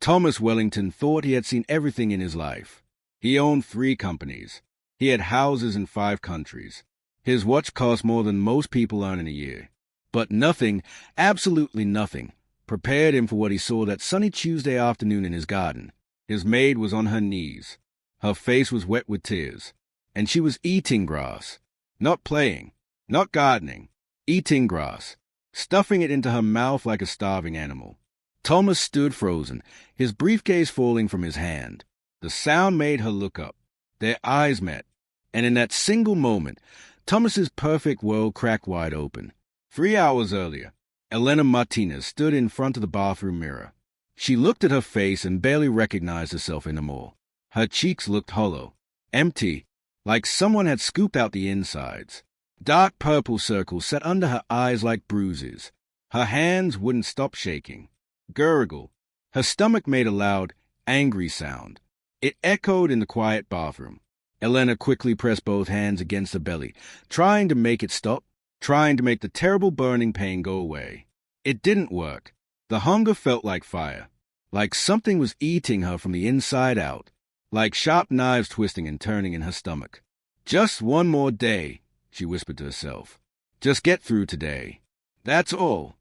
Thomas Wellington thought he had seen everything in his life. He owned 3 companies. He had houses in 5 countries. His watch cost more than most people earn in a year. But nothing, absolutely nothing, prepared him for what he saw that sunny Tuesday afternoon in his garden. His maid was on her knees. Her face was wet with tears. And she was eating grass. Not playing, not gardening. Eating grass. Stuffing it into her mouth like a starving animal. Thomas stood frozen, his briefcase falling from his hand. The sound made her look up. Their eyes met. And in that single moment, Thomas's perfect world cracked wide open. 3 hours earlier, Elena Martinez stood in front of the bathroom mirror. She looked at her face and barely recognized herself anymore. Her cheeks looked hollow, empty, like someone had scooped out the insides. Dark purple circles sat under her eyes like bruises. Her hands wouldn't stop shaking. Gurgle. Her stomach made a loud, angry sound. It echoed in the quiet bathroom. Elena quickly pressed both hands against her belly, trying to make it stop, trying to make the terrible burning pain go away. It didn't work. The hunger felt like fire, like something was eating her from the inside out, like sharp knives twisting and turning in her stomach. Just one more day, she whispered to herself. Just get through today. That's all.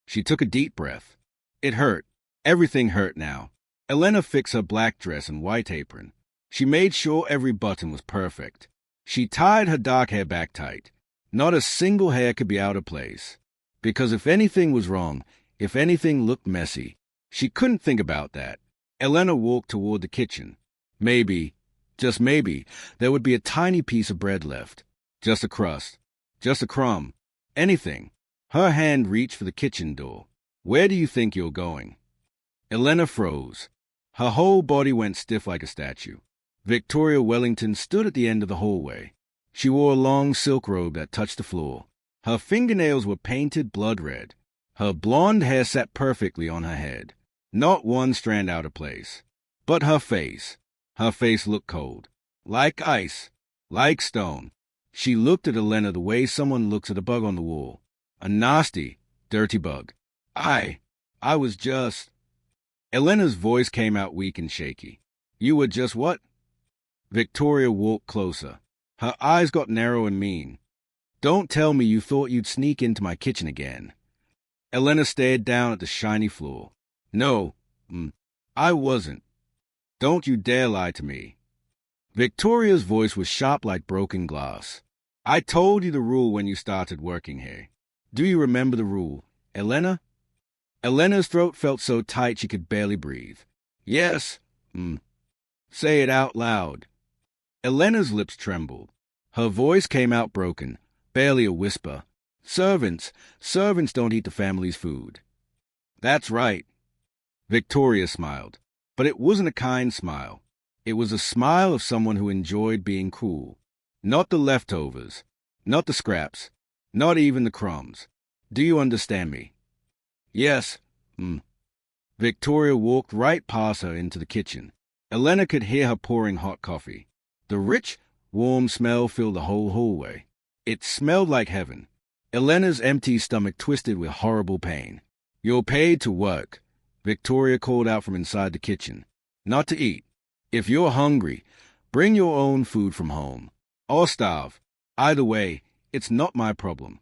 She took a deep breath. It hurt. Everything hurt now. Elena fixed her black dress and white apron. She made sure every button was perfect. She tied her dark hair back tight. Not a single hair could be out of place. Because if anything was wrong, if anything looked messy, she couldn't think about that. Elena walked toward the kitchen. Maybe, just maybe, there would be a tiny piece of bread left. Just a crust. Just a crumb. Anything. Her hand reached for the kitchen door. Where do you think you're going? Elena froze. Her whole body went stiff like a statue. Victoria Wellington stood at the end of the hallway. She wore a long silk robe that touched the floor. Her fingernails were painted blood red. Her blonde hair sat perfectly on her head. Not one strand out of place. But her face. Her face looked cold. Like ice. Like stone. She looked at Elena the way someone looks at a bug on the wall. A nasty, dirty bug. I was just... Elena's voice came out weak and shaky. You were just what? Victoria walked closer. Her eyes got narrow and mean. Don't tell me you thought you'd sneak into my kitchen again. Elena stared down at the shiny floor. No, I wasn't. Don't you dare lie to me. Victoria's voice was sharp like broken glass. I told you the rule when you started working here. Do you remember the rule, Elena? Elena's throat felt so tight she could barely breathe. Yes. Say it out loud. Elena's lips trembled. Her voice came out broken, barely a whisper. Servants don't eat the family's food. That's right. Victoria smiled, but it wasn't a kind smile. It was a smile of someone who enjoyed being cruel. Not the leftovers, not the scraps, not even the crumbs. Do you understand me? Yes. Victoria walked right past her into the kitchen. Elena could hear her pouring hot coffee. The rich, warm smell filled the whole hallway. It smelled like heaven. Elena's empty stomach twisted with horrible pain. You're paid to work, Victoria called out from inside the kitchen. Not to eat. If you're hungry, bring your own food from home. Or starve. Either way, it's not my problem.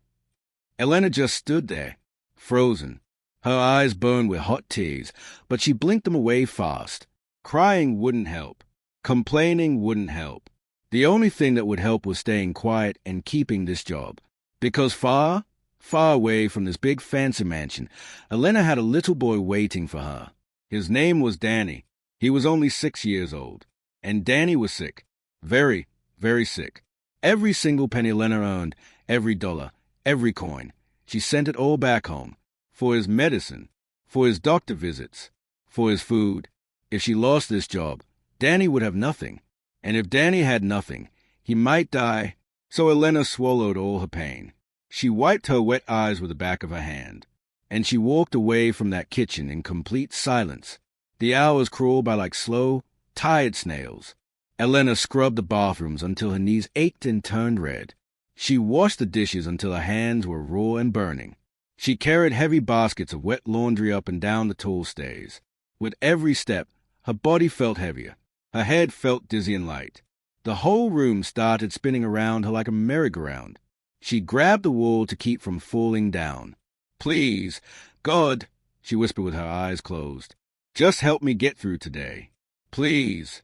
Elena just stood there, frozen. Her eyes burned with hot tears, but she blinked them away fast. Crying wouldn't help. Complaining wouldn't help. The only thing that would help was staying quiet and keeping this job. Because far, far away from this big fancy mansion, Elena had a little boy waiting for her. His name was Danny. He was only 6 years old. And Danny was sick. Very, very sick. Every single penny Elena earned, every dollar, every coin, she sent it all back home. For his medicine, for his doctor visits, for his food. If she lost this job, Danny would have nothing. And if Danny had nothing, he might die. So Elena swallowed all her pain. She wiped her wet eyes with the back of her hand. And she walked away from that kitchen in complete silence. The hours crawled by like slow, tired snails. Elena scrubbed the bathrooms until her knees ached and turned red. She washed the dishes until her hands were raw and burning. She carried heavy baskets of wet laundry up and down the tall stairs. With every step, her body felt heavier. Her head felt dizzy and light. The whole room started spinning around her like a merry-go-round. She grabbed the wall to keep from falling down. "Please, God," she whispered with her eyes closed. "Just help me get through today. Please."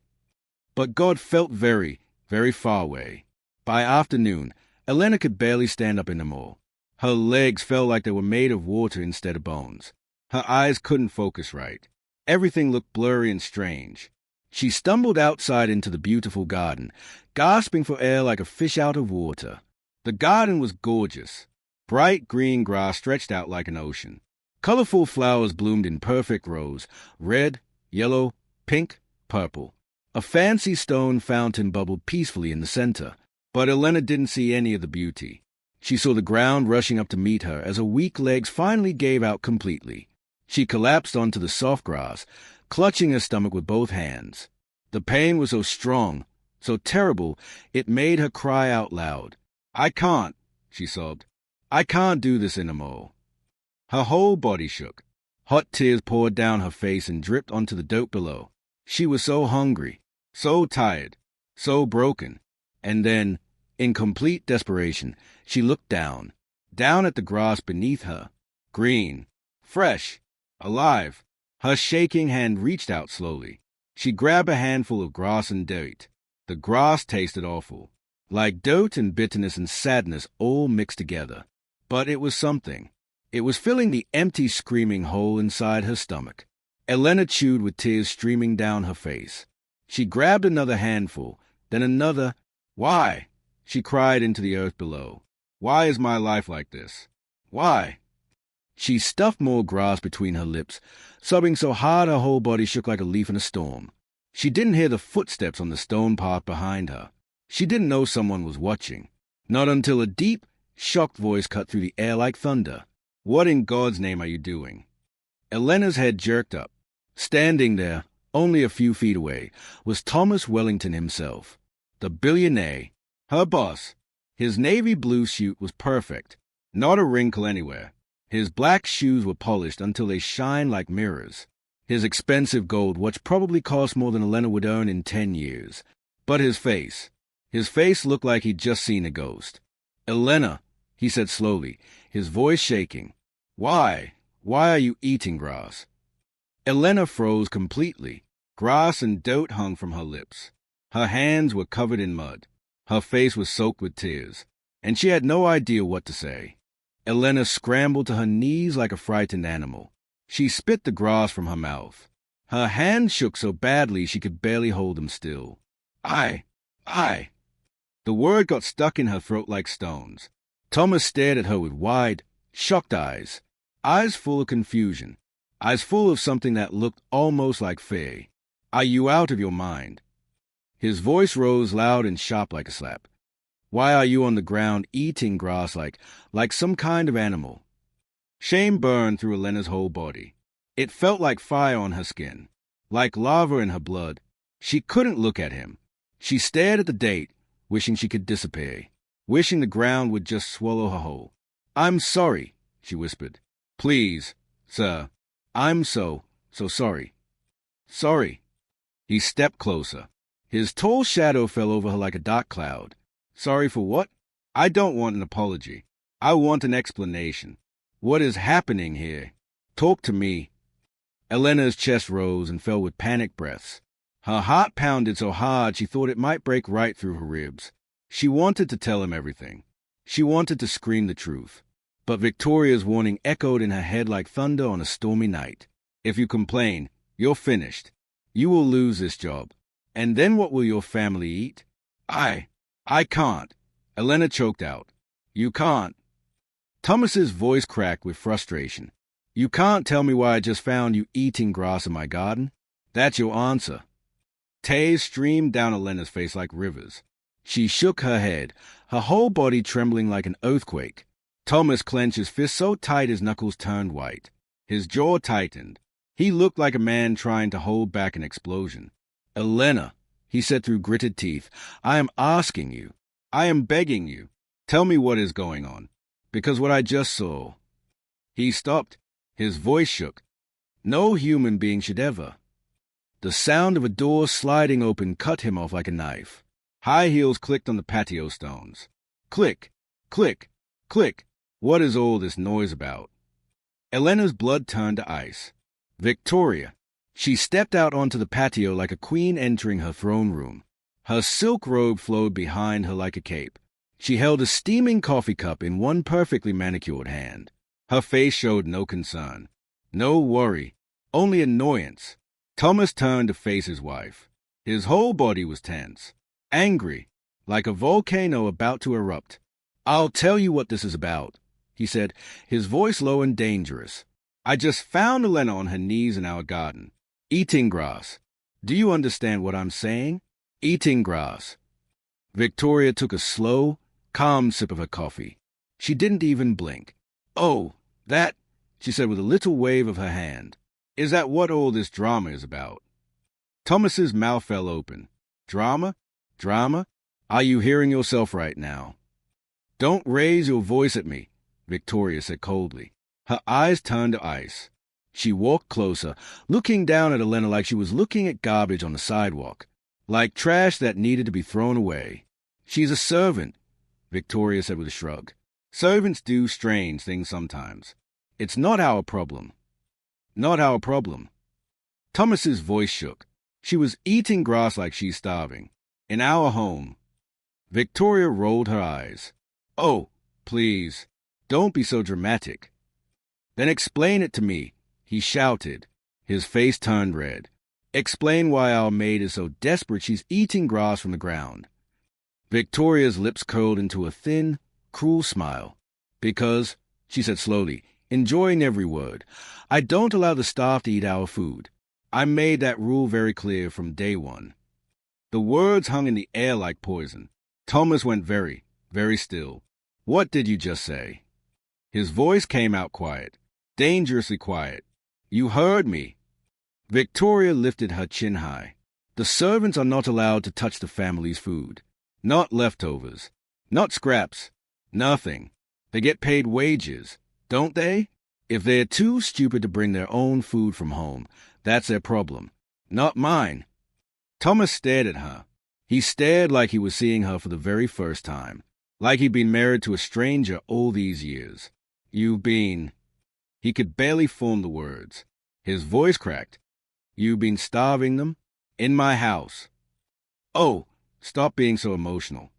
But God felt very, very far away. By afternoon, Elena could barely stand up anymore. Her legs felt like they were made of water instead of bones. Her eyes couldn't focus right. Everything looked blurry and strange. She stumbled outside into the beautiful garden, gasping for air like a fish out of water. The garden was gorgeous. Bright green grass stretched out like an ocean. Colorful flowers bloomed in perfect rows, red, yellow, pink, purple. A fancy stone fountain bubbled peacefully in the center, but Elena didn't see any of the beauty. She saw the ground rushing up to meet her as her weak legs finally gave out completely. She collapsed onto the soft grass, clutching her stomach with both hands. The pain was so strong, so terrible, it made her cry out loud. "I can't," she sobbed. "I can't do this anymore." Her whole body shook. Hot tears poured down her face and dripped onto the dirt below. She was so hungry, so tired, so broken. And then, in complete desperation, she looked down at the grass beneath her. Green, fresh, alive. Her shaking hand reached out slowly. She grabbed a handful of grass and dirt. The grass tasted awful, like dirt and bitterness and sadness all mixed together. But it was something. It was filling the empty, screaming hole inside her stomach. Elena chewed with tears streaming down her face. She grabbed another handful, then another. "Why?" she cried into the earth below. "Why is my life like this? Why?" She stuffed more grass between her lips, sobbing so hard her whole body shook like a leaf in a storm. She didn't hear the footsteps on the stone path behind her. She didn't know someone was watching. Not until a deep, shocked voice cut through the air like thunder. "What in God's name are you doing?" Elena's head jerked up. Standing there, only a few feet away, was Thomas Wellington himself, the billionaire, her boss. His navy blue suit was perfect, not a wrinkle anywhere. His black shoes were polished until they shined like mirrors. His expensive gold watch probably cost more than Elena would earn in 10 years. But his face looked like he'd just seen a ghost. "Elena," he said slowly, his voice shaking. Why are you eating grass?" Elena froze completely. Grass and dirt hung from her lips. Her hands were covered in mud. Her face was soaked with tears, and she had no idea what to say. Elena scrambled to her knees like a frightened animal. She spit the grass from her mouth. Her hands shook so badly she could barely hold them still. I. The word got stuck in her throat like stones. Thomas stared at her with wide, shocked eyes full of confusion, eyes full of something that looked almost like fear. "Are you out of your mind?" His voice rose loud and sharp like a slap. "Why are you on the ground eating grass like some kind of animal?" Shame burned through Elena's whole body. It felt like fire on her skin, like lava in her blood. She couldn't look at him. She stared at the date, wishing she could disappear, wishing the ground would just swallow her whole. "I'm sorry," she whispered. "Please, sir, I'm so sorry." "Sorry." He stepped closer. His tall shadow fell over her like a dark cloud. "Sorry for what?" "I don't want an apology. I want an explanation. What is happening here? Talk to me." Elena's chest rose and fell with panicked breaths. Her heart pounded so hard she thought it might break right through her ribs. She wanted to tell him everything. She wanted to scream the truth. But Victoria's warning echoed in her head like thunder on a stormy night. "If you complain, you're finished. You will lose this job. And then what will your family eat?" I can't," Elena choked out. "You can't." Thomas's voice cracked with frustration. "You can't tell me why I just found you eating grass in my garden? That's your answer." Tears streamed down Elena's face like rivers. She shook her head, her whole body trembling like an earthquake. Thomas clenched his fist so tight his knuckles turned white. His jaw tightened. He looked like a man trying to hold back an explosion. "Elena," he said through gritted teeth, "I am asking you. I am begging you. Tell me what is going on. Because what I just saw." He stopped. His voice shook. No human being should ever. The sound of a door sliding open cut him off like a knife. High heels clicked on the patio stones. Click, click, click. What is all this noise about? Elena's blood turned to ice. Victoria. She stepped out onto the patio like a queen entering her throne room. Her silk robe flowed behind her like a cape. She held a steaming coffee cup in one perfectly manicured hand. Her face showed no concern, no worry, only annoyance. Thomas turned to face his wife. His whole body was tense, angry, like a volcano about to erupt. "I'll tell you what this is about," he said, his voice low and dangerous. "I just found Elena on her knees in our garden, eating grass. Do you understand what I'm saying? Eating grass." Victoria took a slow, calm sip of her coffee. She didn't even blink. "Oh, that," she said with a little wave of her hand. "Is that what all this drama is about?" Thomas's mouth fell open. "Drama? Drama? Are you hearing yourself right now?" "Don't raise your voice at me," Victoria said coldly. Her eyes turned to ice. She walked closer, looking down at Elena like she was looking at garbage on the sidewalk, like trash that needed to be thrown away. "She's a servant," Victoria said with a shrug. "Servants do strange things sometimes. It's not our problem." "Not our problem." Thomas's voice shook. "She was eating grass like she's starving. In our home." Victoria rolled her eyes. "Oh, please, don't be so dramatic." "Then explain it to me," he shouted. His face turned red. "Explain why our maid is so desperate she's eating grass from the ground." Victoria's lips curled into a thin, cruel smile. "Because," she said slowly, enjoying every word, "I don't allow the staff to eat our food. I made that rule very clear from day one." The words hung in the air like poison. Thomas went very, very still. "What did you just say?" His voice came out quiet, dangerously quiet. "You heard me." Victoria lifted her chin high. "The servants are not allowed to touch the family's food. Not leftovers. Not scraps. Nothing. They get paid wages, don't they? If they're too stupid to bring their own food from home, that's their problem. Not mine." Thomas stared at her. He stared like he was seeing her for the very first time, like he'd been married to a stranger all these years. "You've been—" He could barely form the words. His voice cracked. "You've been starving them? In my house." "Oh, stop being so emotional."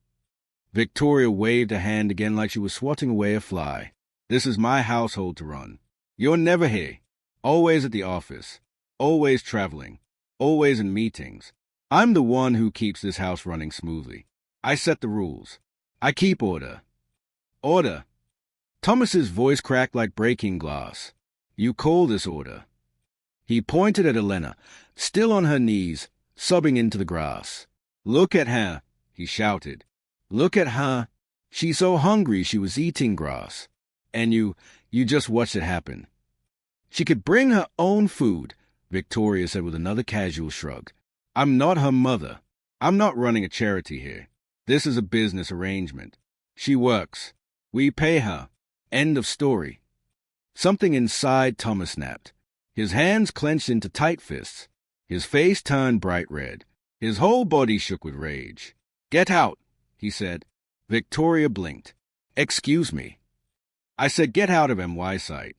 Victoria waved a hand again like she was swatting away a fly. "This is my household to run. You're never here. Always at the office. Always traveling. Always in meetings. I'm the one who keeps this house running smoothly. I set the rules. I keep order." "Order?" Thomas's voice cracked like breaking glass. "You call this order?" He pointed at Elena, still on her knees, sobbing into the grass. "Look at her," he shouted. "Look at her. She's so hungry she was eating grass. And you just watched it happen." "She could bring her own food," Victoria said with another casual shrug. "I'm not her mother. I'm not running a charity here. This is a business arrangement. She works. We pay her. End of story." Something inside Thomas snapped. His hands clenched into tight fists. His face turned bright red. His whole body shook with rage. "Get out," he said. Victoria blinked. "Excuse me." "I said get out of MY sight."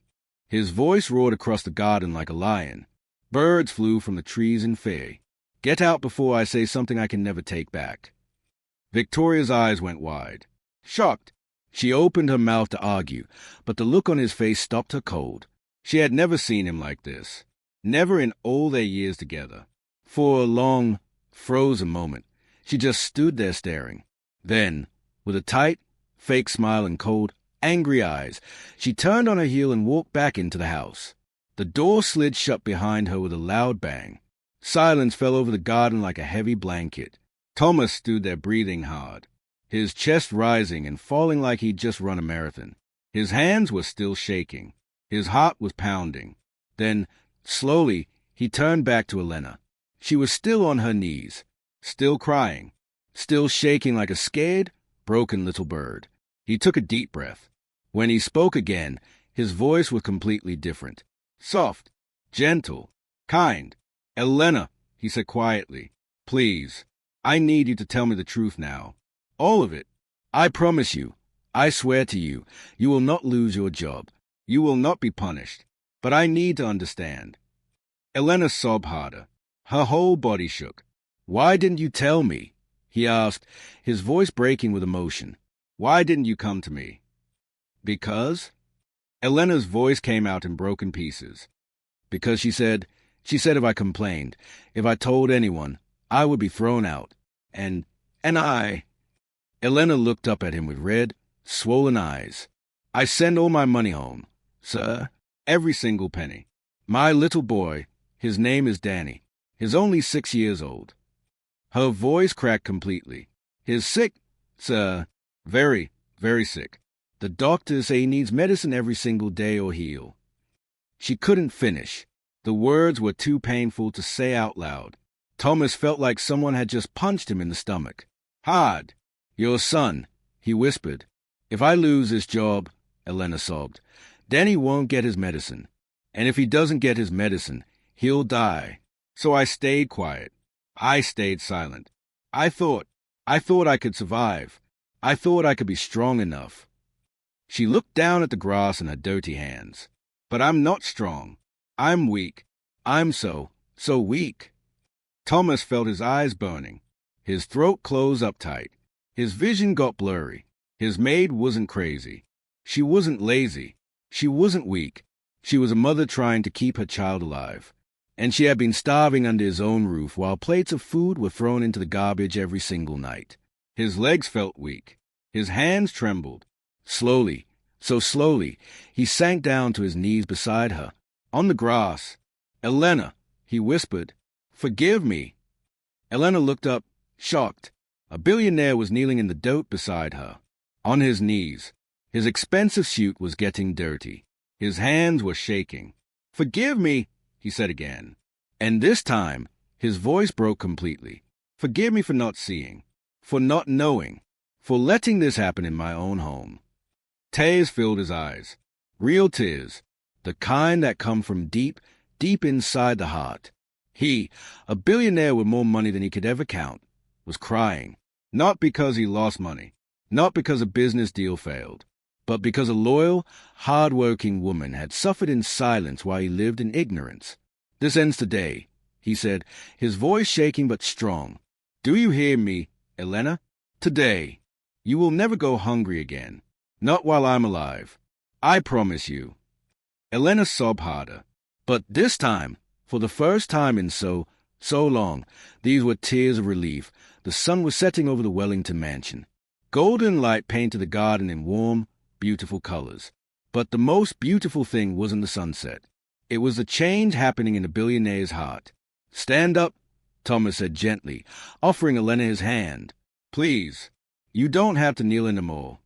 His voice roared across the garden like a lion. Birds flew from the trees in fear. "Get out before I say something I can never take back." Victoria's eyes went wide. Shocked, she opened her mouth to argue, but the look on his face stopped her cold. She had never seen him like this. Never in all their years together. For a long, frozen moment, she just stood there staring. Then, with a tight, fake smile and cold, angry eyes, she turned on her heel and walked back into the house. The door slid shut behind her with a loud bang. Silence fell over the garden like a heavy blanket. Thomas stood there breathing hard, his chest rising and falling like he'd just run a marathon. His hands were still shaking. His heart was pounding. Then, slowly, he turned back to Elena. She was still on her knees, still crying, still shaking like a scared, broken little bird. He took a deep breath. When he spoke again, his voice was completely different. Soft, gentle, kind. "Elena," he said quietly, "please, I need you to tell me the truth now. All of it. I promise you, I swear to you, you will not lose your job. You will not be punished. But I need to understand." Elena sobbed harder. Her whole body shook. "Why didn't you tell me?" he asked, his voice breaking with emotion. "Why didn't you come to me?" "Because?" Elena's voice came out in broken pieces. "Because she said if I complained, if I told anyone, I would be thrown out. And I..." Elena looked up at him with red, swollen eyes. "I send all my money home, sir. Every single penny. My little boy, his name is Danny. He's only 6 years old." Her voice cracked completely. "He's sick, sir. Very, very sick. The doctors say he needs medicine every single day or he'll..." She couldn't finish. The words were too painful to say out loud. Thomas felt like someone had just punched him in the stomach. "Hard. Your son," he whispered. "If I lose this job," Elena sobbed, "Danny won't get his medicine. And if he doesn't get his medicine, he'll die." So I stayed quiet. I stayed silent. I thought I could survive. I thought I could be strong enough. She looked down at the grass in her dirty hands. "But I'm not strong. I'm weak. I'm so weak." Thomas felt his eyes burning. His throat closed up tight. His vision got blurry. His maid wasn't crazy. She wasn't lazy. She wasn't weak. She was a mother trying to keep her child alive. And she had been starving under his own roof while plates of food were thrown into the garbage every single night. His legs felt weak. His hands trembled. Slowly, so slowly, he sank down to his knees beside her, on the grass. "Elena," he whispered, "forgive me." Elena looked up, shocked. A billionaire was kneeling in the dirt beside her, on his knees. His expensive suit was getting dirty. His hands were shaking. "Forgive me," he said again. And this time, his voice broke completely. "Forgive me for not seeing, for not knowing, for letting this happen in my own home." Tears filled his eyes. Real tears. The kind that come from deep, deep inside the heart. He, a billionaire with more money than he could ever count, was crying. Not because he lost money. Not because a business deal failed. But because a loyal, hard-working woman had suffered in silence while he lived in ignorance. "This ends today," he said, his voice shaking but strong. "Do you hear me, Elena? Today. You will never go hungry again. Not while I'm alive. I promise you." Elena sobbed harder. But this time, for the first time in so long, these were tears of relief. The sun was setting over the Wellington mansion. Golden light painted the garden in warm, beautiful colors. But the most beautiful thing wasn't the sunset. It was the change happening in the billionaire's heart. "Stand up," Thomas said gently, offering Elena his hand. "Please, you don't have to kneel anymore."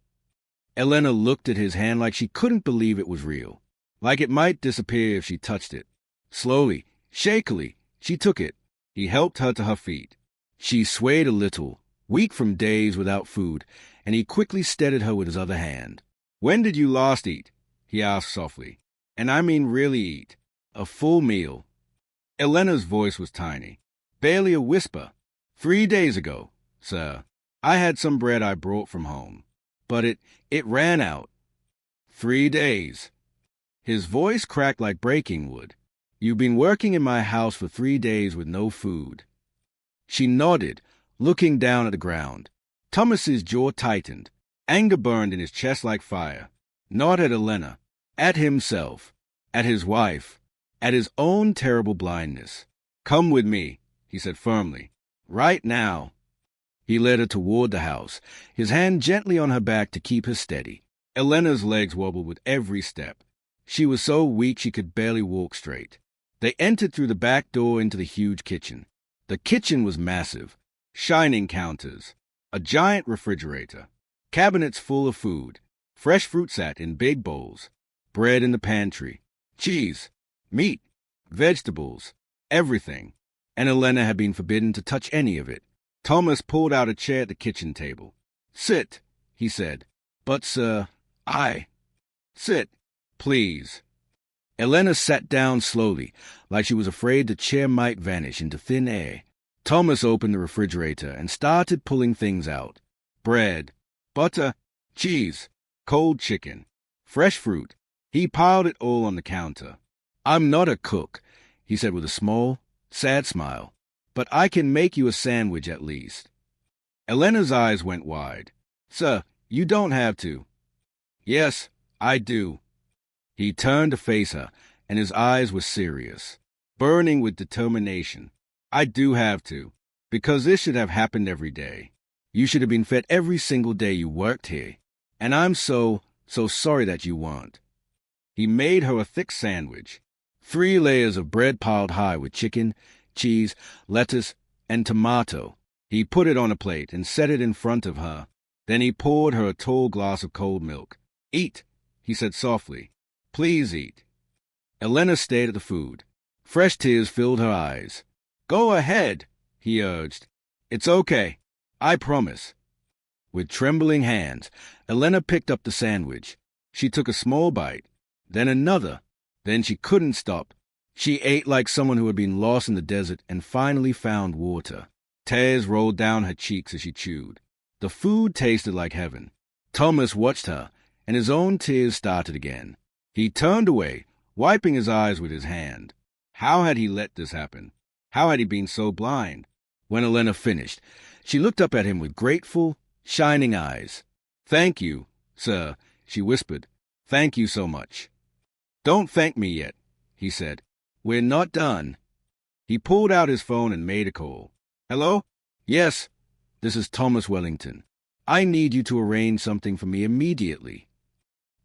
Elena looked at his hand like she couldn't believe it was real, like it might disappear if she touched it. Slowly, shakily, she took it. He helped her to her feet. She swayed a little, weak from days without food, and he quickly steadied her with his other hand. "When did you last eat?" he asked softly. "And I mean really eat. A full meal." Elena's voice was tiny, barely a whisper. 3 days ago, sir. I had some bread I brought from home. But it ran out. 3 days. His voice cracked like breaking wood. "You've been working in my house for 3 days with no food." She nodded, looking down at the ground. Thomas's jaw tightened. Anger burned in his chest like fire. Not at Elena, at himself, at his wife, at his own terrible blindness. "Come with me," he said firmly. "Right now." He led her toward the house, his hand gently on her back to keep her steady. Elena's legs wobbled with every step. She was so weak she could barely walk straight. They entered through the back door into the huge kitchen. The kitchen was massive. Shining counters. A giant refrigerator. Cabinets full of food. Fresh fruit sat in big bowls. Bread in the pantry. Cheese. Meat. Vegetables. Everything. And Elena had been forbidden to touch any of it. Thomas pulled out a chair at the kitchen table. "Sit," he said. "But, sir, Sit, please." Elena sat down slowly, like she was afraid the chair might vanish into thin air. Thomas opened the refrigerator and started pulling things out. Bread, butter, cheese, cold chicken, fresh fruit. He piled it all on the counter. "I'm not a cook," he said with a small, sad smile, "but I can make you a sandwich at least." Elena's eyes went wide. "Sir, you don't have to." "Yes, I do." He turned to face her, and his eyes were serious, burning with determination. "I do have to, because this should have happened every day. You should have been fed every single day you worked here, and I'm so sorry that you weren't." He made her a thick sandwich, 3 layers of bread piled high with chicken, cheese, lettuce, and tomato. He put it on a plate and set it in front of her. Then he poured her a tall glass of cold milk. "Eat," he said softly. "Please eat." Elena stared at the food. Fresh tears filled her eyes. "Go ahead," he urged. "It's okay. I promise." With trembling hands, Elena picked up the sandwich. She took a small bite, then another. Then she couldn't stop. She ate like someone who had been lost in the desert and finally found water. Tears rolled down her cheeks as she chewed. The food tasted like heaven. Thomas watched her, and his own tears started again. He turned away, wiping his eyes with his hand. How had he let this happen? How had he been so blind? When Elena finished, she looked up at him with grateful, shining eyes. "Thank you, sir," she whispered. "Thank you so much." "Don't thank me yet," he said. "We're not done." He pulled out his phone and made a call. "Hello? Yes, this is Thomas Wellington. I need you to arrange something for me immediately."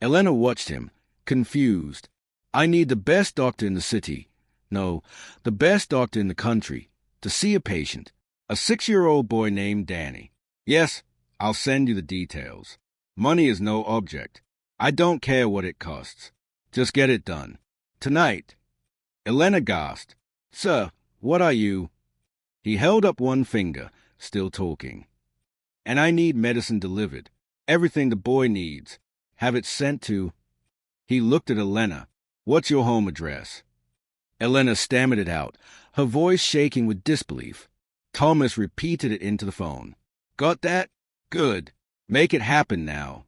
Elena watched him, confused. "I need the best doctor in the city. No, the best doctor in the country, to see a patient. A 6-year-old boy named Danny. Yes, I'll send you the details. Money is no object. I don't care what it costs. Just get it done. Tonight." Elena gasped. "Sir, what are you—" He held up one finger, still talking. "And I need medicine delivered. Everything the boy needs. Have it sent to—" He looked at Elena. "What's your home address?" Elena stammered it out, her voice shaking with disbelief. Thomas repeated it into the phone. "Got that? Good. Make it happen now."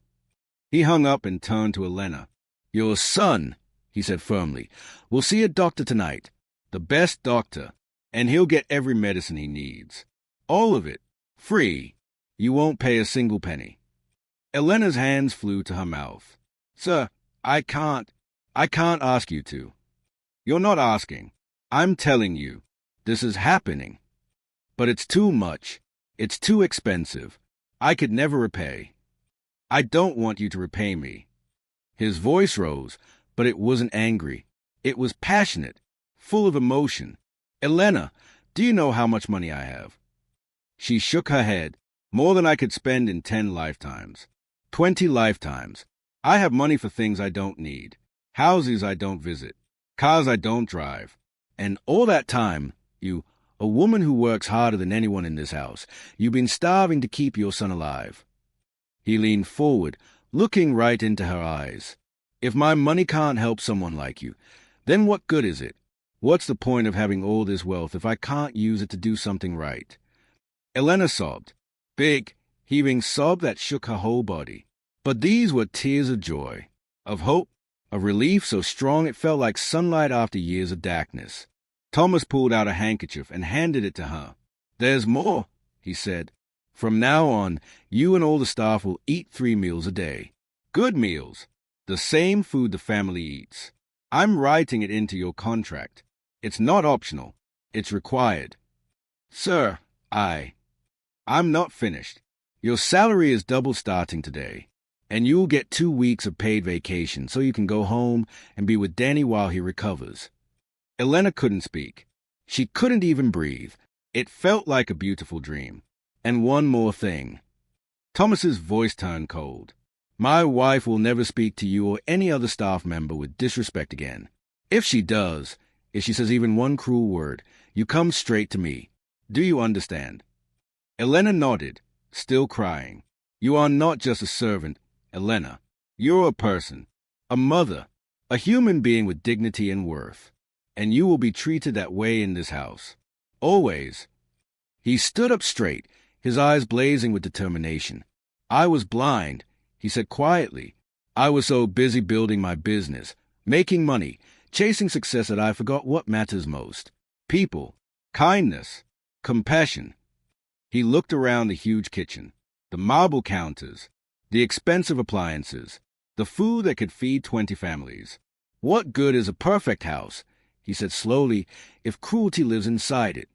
He hung up and turned to Elena. "Your son," he said firmly, "will see a doctor tonight. The best doctor. And he'll get every medicine he needs. All of it. Free. You won't pay a single penny." Elena's hands flew to her mouth. "Sir, I can't ask you to." "You're not asking. I'm telling you. This is happening. But it's too much. It's too expensive. I could never repay. I don't want you to repay me." His voice rose, but it wasn't angry. It was passionate, full of emotion. "Elena, do you know how much money I have?" She shook her head. "More than I could spend in 10 lifetimes. 20 lifetimes. I have money for things I don't need, houses I don't visit, cars I don't drive. And all that time, you, a woman who works harder than anyone in this house, you've been starving to keep your son alive." He leaned forward, looking right into her eyes. "If my money can't help someone like you, then what good is it? What's the point of having all this wealth if I can't use it to do something right?" Elena sobbed. Big, heaving sob that shook her whole body. But these were tears of joy, of hope, of relief so strong it felt like sunlight after years of darkness. Thomas pulled out a handkerchief and handed it to her. "There's more," he said. "From now on, you and all the staff will eat 3 meals a day. Good meals. The same food the family eats. I'm writing it into your contract. It's not optional. It's required." "Sir, I'm not finished. Your salary is double starting today, and you'll get 2 weeks of paid vacation so you can go home and be with Danny while he recovers." Elena couldn't speak. She couldn't even breathe. It felt like a beautiful dream. "And one more thing." Thomas's voice turned cold. "My wife will never speak to you or any other staff member with disrespect again. If she does, if she says even one cruel word, you come straight to me. Do you understand?" Elena nodded, still crying. "You are not just a servant, Elena. You're a person, a mother, A human being with dignity and worth. And you will be treated that way in this house. Always. He stood up straight, his eyes blazing with determination. I was blind, he said quietly. I was so busy building my business, making money, chasing success that I forgot what matters most. People, kindness, compassion. He looked around the huge kitchen, the marble counters, the expensive appliances, the food that could feed 20 families. What good is a perfect house, he said slowly, if cruelty lives inside it?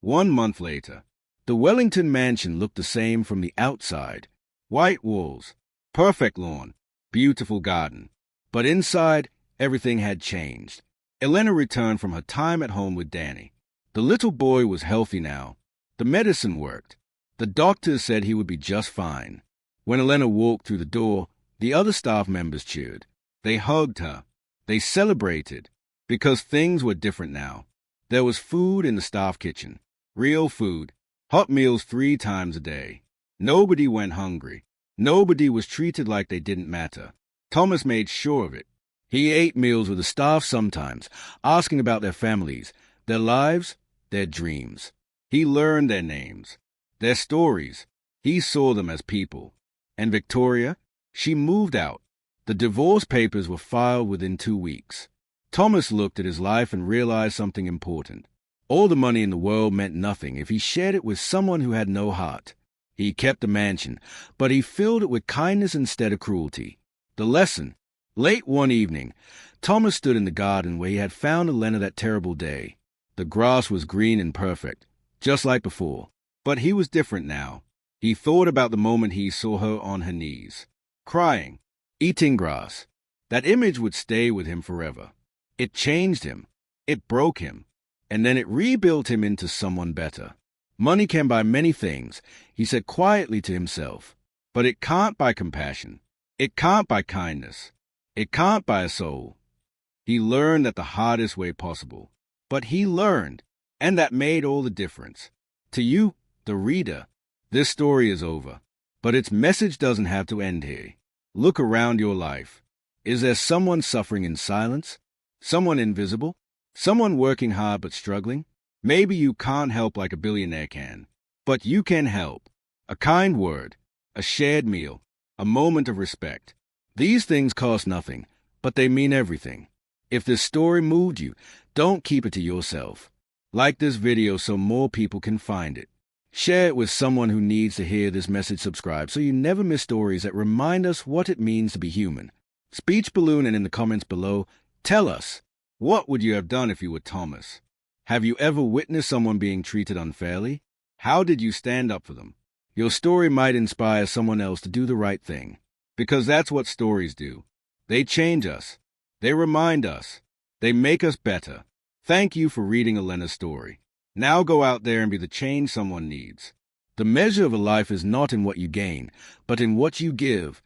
1 month later, the Wellington mansion looked the same from the outside. White walls, perfect lawn, beautiful garden. But inside, everything had changed. Elena returned from her time at home with Danny. The little boy was healthy now. The medicine worked. The doctors said he would be just fine. When Elena walked through the door, the other staff members cheered. They hugged her. They celebrated, because things were different now. There was food in the staff kitchen. Real food. Hot meals 3 times a day. Nobody went hungry. Nobody was treated like they didn't matter. Thomas made sure of it. He ate meals with the staff sometimes, asking about their families, their lives, their dreams. He learned their names, their stories. He saw them as people. And Victoria, she moved out. The divorce papers were filed within 2 weeks. Thomas looked at his life and realized something important. All the money in the world meant nothing if he shared it with someone who had no heart. He kept the mansion, but he filled it with kindness instead of cruelty. The lesson. Late one evening, Thomas stood in the garden where he had found Elena that terrible day. The grass was green and perfect, just like before. But he was different now. He thought about the moment he saw her on her knees, crying, eating grass. That image would stay with him forever. It changed him. It broke him. And then it rebuilt him into someone better. Money can buy many things, he said quietly to himself. But it can't buy compassion. It can't buy kindness. It can't buy a soul. He learned that the hardest way possible. But he learned, and that made all the difference. To you, the reader, this story is over. But its message doesn't have to end here. Look around your life. Is there someone suffering in silence? Someone invisible? Someone working hard but struggling? Maybe you can't help like a billionaire can. But you can help. A kind word, a shared meal, a moment of respect. These things cost nothing, but they mean everything. If this story moved you, don't keep it to yourself. Like this video so more people can find it. Share it with someone who needs to hear this message. Subscribe so you never miss stories that remind us what it means to be human. Speech balloon and in the comments below, tell us, what would you have done if you were Thomas? Have you ever witnessed someone being treated unfairly? How did you stand up for them? Your story might inspire someone else to do the right thing. Because that's what stories do. They change us. They remind us. They make us better. Thank you for reading Elena's story. Now go out there and be the change someone needs. The measure of a life is not in what you gain, but in what you give.